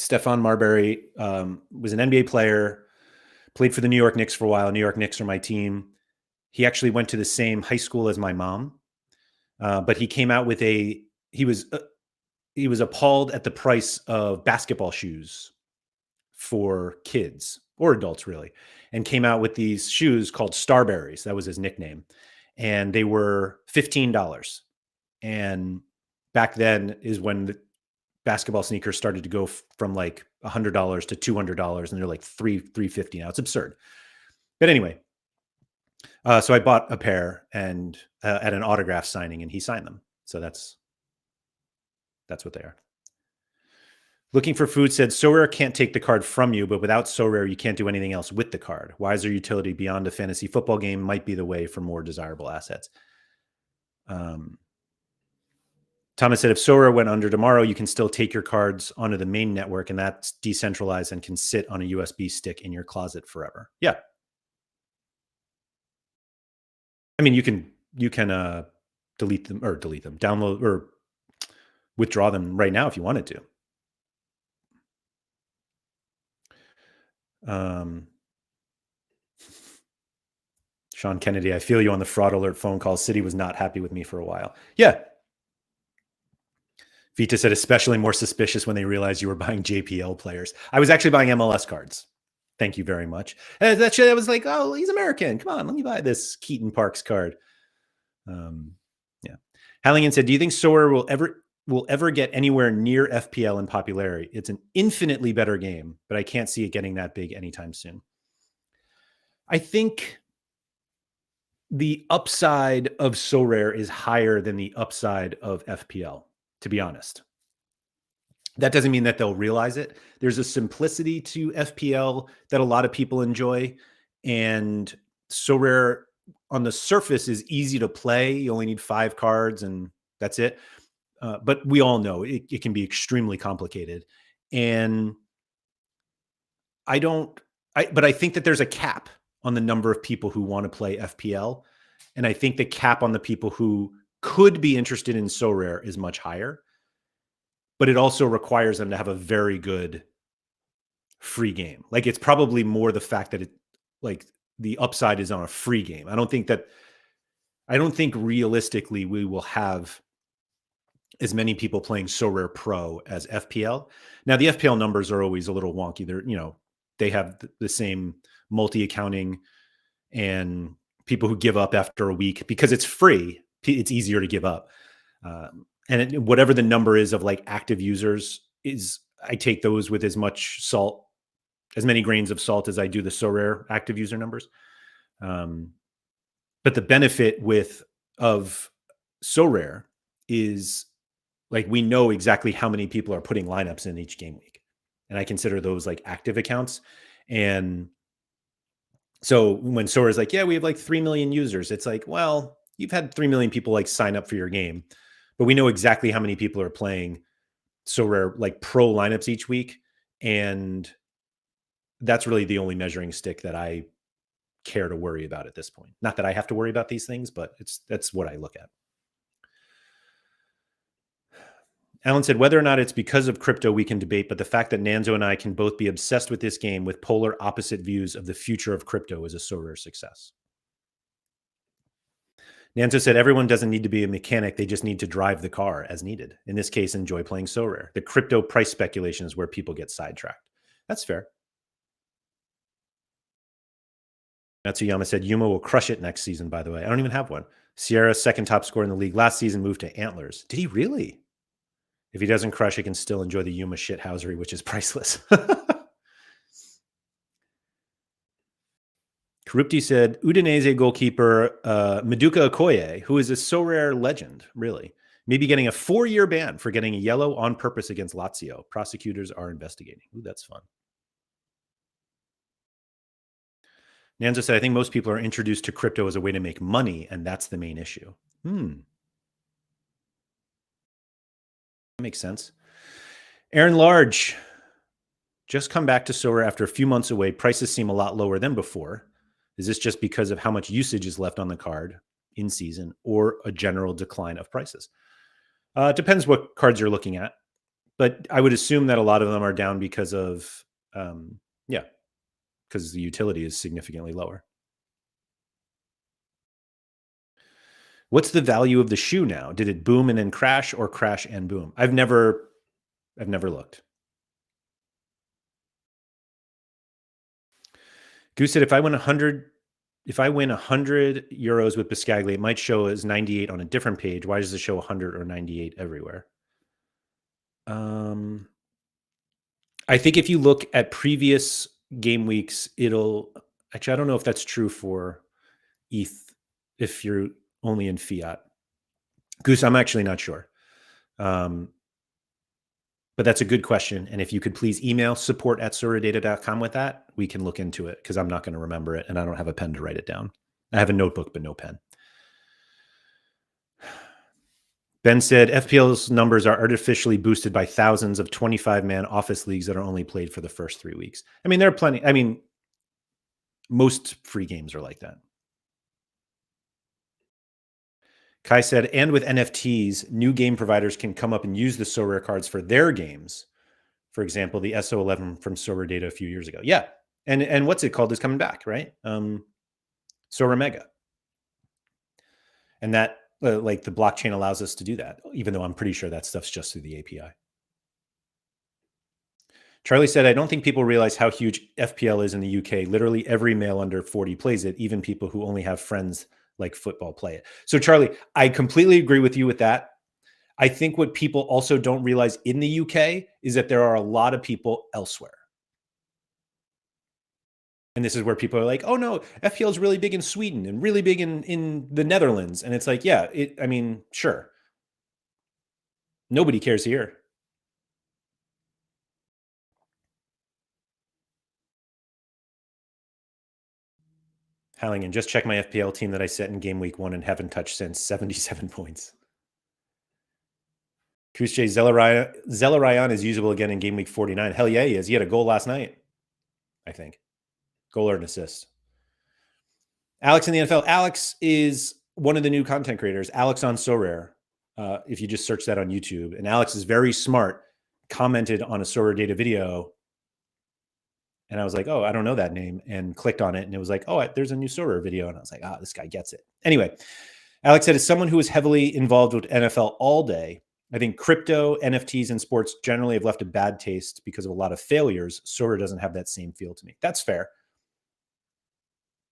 Stephon Marbury was an NBA player, played for the New York Knicks for a while. New York Knicks are my team. He actually went to the same high school as my mom, but he came out with he was appalled at the price of basketball shoes for kids or adults, really, and came out with these shoes called Starberries. That was his nickname, and they were $15. And back then is when the basketball sneakers started to go from like $100 to $200, and they're like $350 now. It's absurd. But anyway, so I bought a pair and at an autograph signing, and he signed them. So that's what they are. Looking for Food said, Sorare can't take the card from you, but without Sorare, you can't do anything else with the card. Wiser utility beyond a fantasy football game might be the way for more desirable assets. Thomas said, if Sorare went under tomorrow, you can still take your cards onto the main network, and that's decentralized and can sit on a USB stick in your closet forever. Yeah. I mean, you can delete them, download or withdraw them right now if you wanted to. Sean Kennedy, I feel you on the fraud alert phone call. City was not happy with me for a while. Yeah. Vita said, especially more suspicious when they realized you were buying JPL players. I was actually buying MLS cards. Thank you very much. And that shit, I was like, oh, he's American. Come on, let me buy this Keaton Parks card. Yeah. Halligan said, do you think Sorare will ever get anywhere near FPL in popularity? It's an infinitely better game, but I can't see it getting that big anytime soon. I think the upside of Sorare is higher than the upside of FPL, to be honest. That doesn't mean that they'll realize it. There's a simplicity to FPL that a lot of people enjoy, and Sorare on the surface is easy to play. You only need 5 cards and that's it. But we all know it can be extremely complicated. And but I think that there's a cap on the number of people who want to play FPL. And I think the cap on the people who could be interested in Sorare is much higher. But it also requires them to have a very good free game. Like, it's probably more the fact that the upside is on a free game. I don't think realistically we will have as many people playing Sorare Pro as FPL. Now, the FPL numbers are always a little wonky. They have the same multi-accounting, and people who give up after a week because it's free, it's easier to give up. Whatever the number is of like active users I take those with as many grains of salt as I do the Sorare active user numbers. But the benefit of Sorare is, like, we know exactly how many people are putting lineups in each game week, and I consider those like active accounts. And so when Sorare is like, yeah, we have like 3 million users, it's like, well, you've had 3 million people like sign up for your game, but we know exactly how many people are playing Sorare like pro lineups each week. And that's really the only measuring stick that I care to worry about at this point. Not that I have to worry about these things, but that's what I look at. Alan said, whether or not it's because of crypto we can debate, but the fact that Nanzo and I can both be obsessed with this game with polar opposite views of the future of crypto is a Sorare success. Nanzo said, everyone doesn't need to be a mechanic. They just need to drive the car as needed. In this case, enjoy playing Sorare. The crypto price speculation is where people get sidetracked. That's fair. Matsuyama said, Yuma will crush it next season, by the way. I don't even have one. Sierra's second top scorer in the league last season moved to Antlers. Did he really? If he doesn't crush, he can still enjoy the Yuma shithousery, which is priceless. Karupti said, Udinese goalkeeper Maduka Okoye, who is a Sorare legend, really, Maybe getting a 4-year ban for getting a yellow on purpose against Lazio. Prosecutors are investigating. Ooh, that's fun. Nanzo said, I think most people are introduced to crypto as a way to make money, and that's the main issue. That makes sense. Aaron Large, just come back to Sorare after a few months away. Prices seem a lot lower than before. Is this just because of how much usage is left on the card in season or a general decline of prices? It depends what cards you're looking at, but I would assume that a lot of them are down because of, because the utility is significantly lower. What's the value of the shoe now? Did it boom and then crash or crash and boom? I've never looked. Goose said, if I win 100 euros with Biscaglia, it might show as 98 on a different page. Why does it show 100 or 98 everywhere? I think if you look at previous game weeks, it'll actually, I don't know if that's true for ETH if you're only in fiat. Goose, I'm actually not sure. But that's a good question. And if you could please email support@soradata.com with that, we can look into it because I'm not going to remember it and I don't have a pen to write it down. I have a notebook, but no pen. Ben said FPL's numbers are artificially boosted by thousands of 25-man office leagues that are only played for the first 3 weeks. I mean, there are plenty. I mean, most free games are like that. Kai said, and with NFTs, new game providers can come up and use the Sorare cards for their games. For example, the SO11 from Sorare Data a few years ago. Yeah. And what's it called is coming back, right? Sorare Mega. And that, like the blockchain allows us to do that, even though I'm pretty sure that stuff's just through the API. Charlie said, I don't think people realize how huge FPL is in the UK. Literally every male under 40 plays it, even people who only have friends like football play it. So Charlie, I completely agree with you with that. I think what people also don't realize in the UK is that there are a lot of people elsewhere. And this is where people are like, oh no, FPL is really big in Sweden and really big in the Netherlands. And it's like, yeah, I mean, sure. Nobody cares here. Halligan, just check my FPL team that I set in game week 1 and haven't touched since. 77 points. Kusche Zelarayan is usable again in game week 49. Hell yeah, he is. He had a goal last night, I think. Goal or an assist. Alex in the NFL. Alex is one of the new content creators. Alex on Sorare. If you just search that on YouTube. And Alex is very smart. Commented on a Sorare Data video. And I was like, oh, I don't know that name. And clicked on it. And it was like, oh, there's a new Sorare video. And I was like, this guy gets it. Anyway, Alex said, as someone who is heavily involved with NFL all day, I think crypto, NFTs, and sports generally have left a bad taste because of a lot of failures. Sorare doesn't have that same feel to me. That's fair.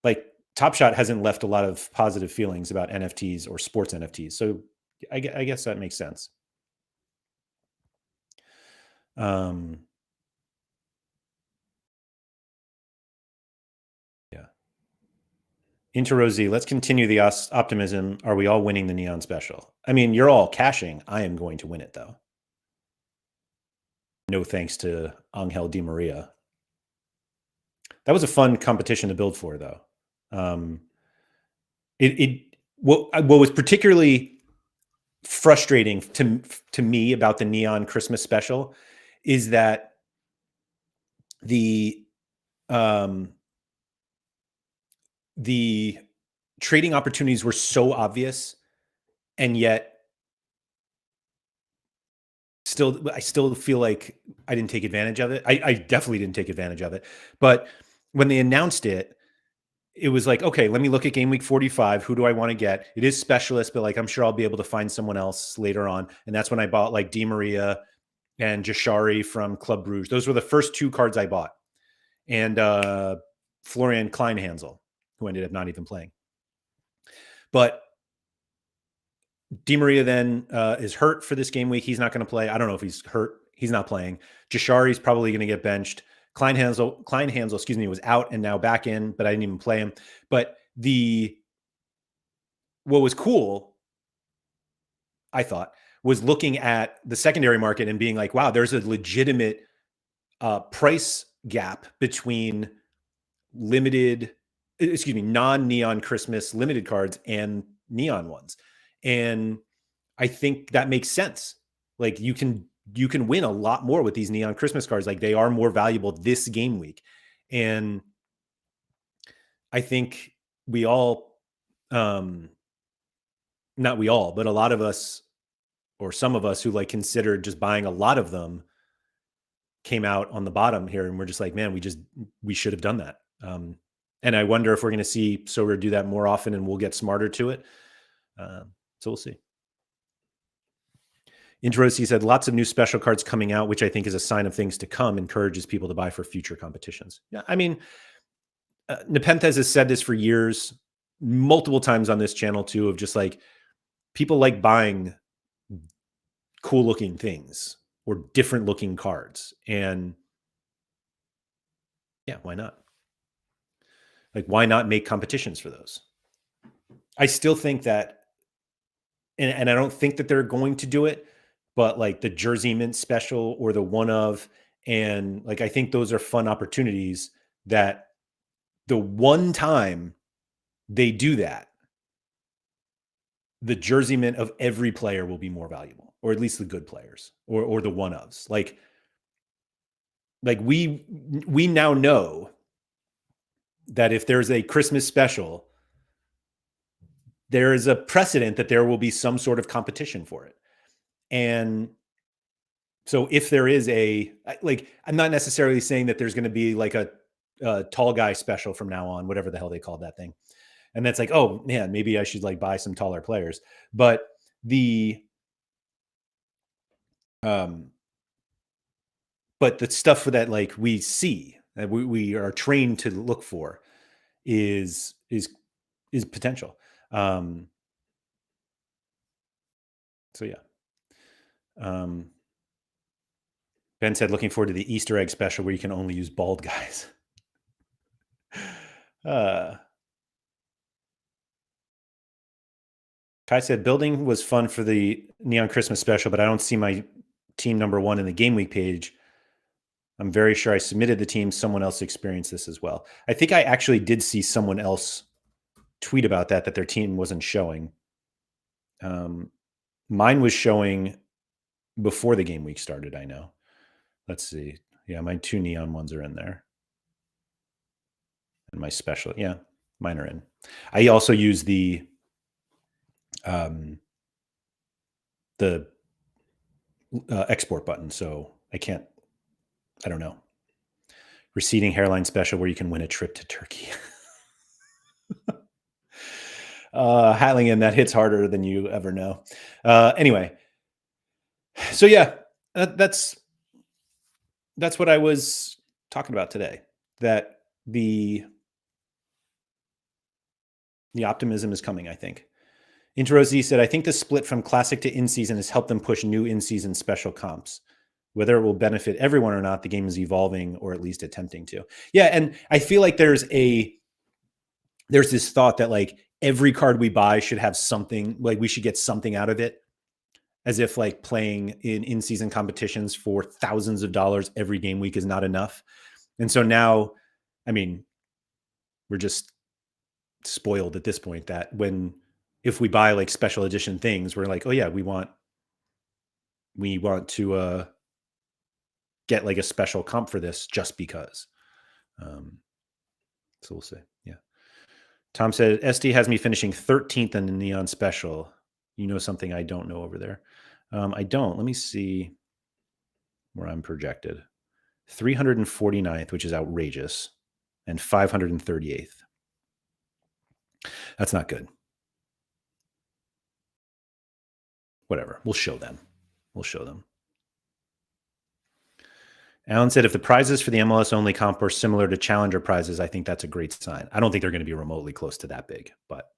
Like Top Shot hasn't left a lot of positive feelings about NFTs or sports NFTs. So I guess that makes sense. Yeah. Into Rosie, let's continue the optimism. Are we all winning the Neon Special? I mean, you're all cashing. I am going to win it, though. No thanks to Angel Di Maria. That was a fun competition to build for, though. What was particularly frustrating to me about the Neon Christmas Special is that the trading opportunities were so obvious, and yet I still feel like I didn't take advantage of it. I definitely didn't take advantage of it. But when they announced it, it was like, okay, let me look at game week 45. Who do I want to get? It is specialist, but like I'm sure I'll be able to find someone else later on. And that's when I bought like Di Maria and Jashari from Club Bruges. Those were the first 2 cards I bought. And Florian Kleinhansel, who ended up not even playing. But Di Maria then is hurt for this game week. He's not going to play. I don't know if he's hurt. He's not playing. Jashari's probably going to get benched. Kleinhansel, excuse me, was out and now back in, but I didn't even play him. But what was cool I thought, was looking at the secondary market and being like, wow, there's a legitimate price gap between non-neon Christmas limited cards and neon ones. And I think that makes sense. Like you can win a lot more with these neon Christmas cards. Like they are more valuable this game week. And I think we all, not we all, but a lot of us, or some of us who like considered just buying a lot of them, came out on the bottom here, and we're just like, man, we should have done that. And I wonder if we're going to see Sorare do that more often, and we'll get smarter to it. So we'll see. Interos, he said, lots of new special cards coming out, which I think is a sign of things to come, encourages people to buy for future competitions. Yeah, I mean, Nepenthes has said this for years, multiple times on this channel too, of just like, people like buying cool looking things or different looking cards. And yeah, why not? Like, why not make competitions for those? I still think that, and I don't think that they're going to do it, but like the Jersey Mint special or the one of, and like, I think those are fun opportunities that the one time they do that, the Jersey Mint of every player will be more valuable, or at least the good players or the one ofs. Like we now know that if there's a Christmas special, there is a precedent that there will be some sort of competition for it. And so if there is I'm not necessarily saying that there's going to be like a tall guy special from now on, whatever the hell they called that thing. And that's like, oh man, maybe I should like buy some taller players. But the stuff that like we see, that we are trained to look for is potential. So yeah. Ben said, looking forward to the Easter egg special where you can only use bald guys. Kai said, building was fun for the Neon Christmas special, but I don't see my team number one in the game week page. I'm very sure I submitted the team. Someone else experienced this as well. I think I actually did see someone else tweet about that their team wasn't showing. Mine was showing before the game week started, I know. Let's see. Yeah, my 2 neon ones are in there. And my special, yeah, mine are in. I also use the export button, so I don't know. Receding hairline special where you can win a trip to Turkey. Hatlingen, that hits harder than you ever know. Anyway, so yeah, that's what I was talking about today. That the optimism is coming, I think. Interosi said, I think the split from classic to in-season has helped them push new in-season special comps. Whether it will benefit everyone or not, the game is evolving, or at least attempting to. Yeah, and I feel like there's this thought that like every card we buy should have something, like we should get something out of it, as if like playing in-season competitions for thousands of dollars every game week is not enough. And so now, I mean, we're just spoiled at this point that if we buy like special edition things, we're like, oh yeah, we want to get like a special comp for this just because. So we'll see. Yeah. Tom said, SD has me finishing 13th in the Neon Special. You know something I don't know over there. I don't. Let me see where I'm projected. 349th, which is outrageous, and 538th. That's not good. Whatever. We'll show them. Alan said, if the prizes for the MLS only comp are similar to Challenger prizes, I think that's a great sign. I don't think they're going to be remotely close to that big, but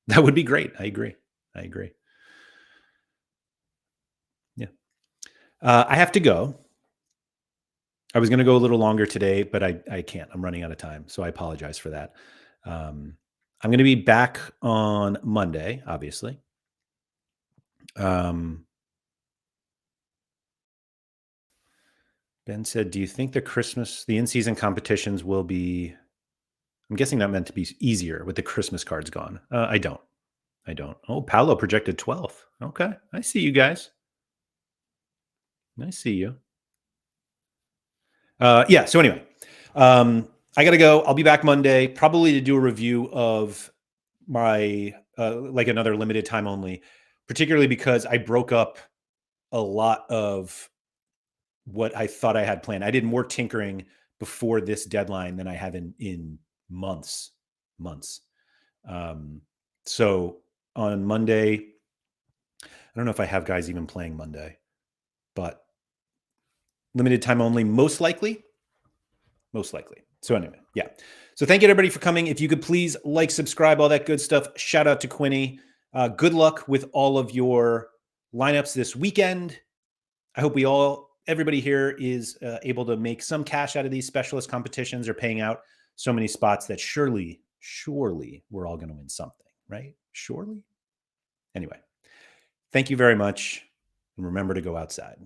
that would be great. I agree. Yeah. I have to go. I was going to go a little longer today, but I can't. I'm running out of time, so I apologize for that. I'm going to be back on Monday, obviously. Um, Ben said, "Do you think the in-season competitions will be?" I'm guessing that meant to be easier with the Christmas cards gone. I don't. I don't. Oh, Paolo projected 12th. Okay, I see you guys. I see you. Yeah. So anyway, I gotta go. I'll be back Monday, probably to do a review of my like another limited time only, particularly because I broke up a lot of what I thought I had planned. I did more tinkering before this deadline than I have in months. Months. Um, so on Monday, I don't know if I have guys even playing Monday, but limited time only, most likely. Most likely. So anyway, yeah. So thank you everybody for coming. If you could please like, subscribe, all that good stuff. Shout out to Quinny. Good luck with all of your lineups this weekend. I hope everybody here is able to make some cash out of these specialist competitions or paying out so many spots that surely we're all going to win something, right? Surely. Anyway, thank you very much. And remember to go outside.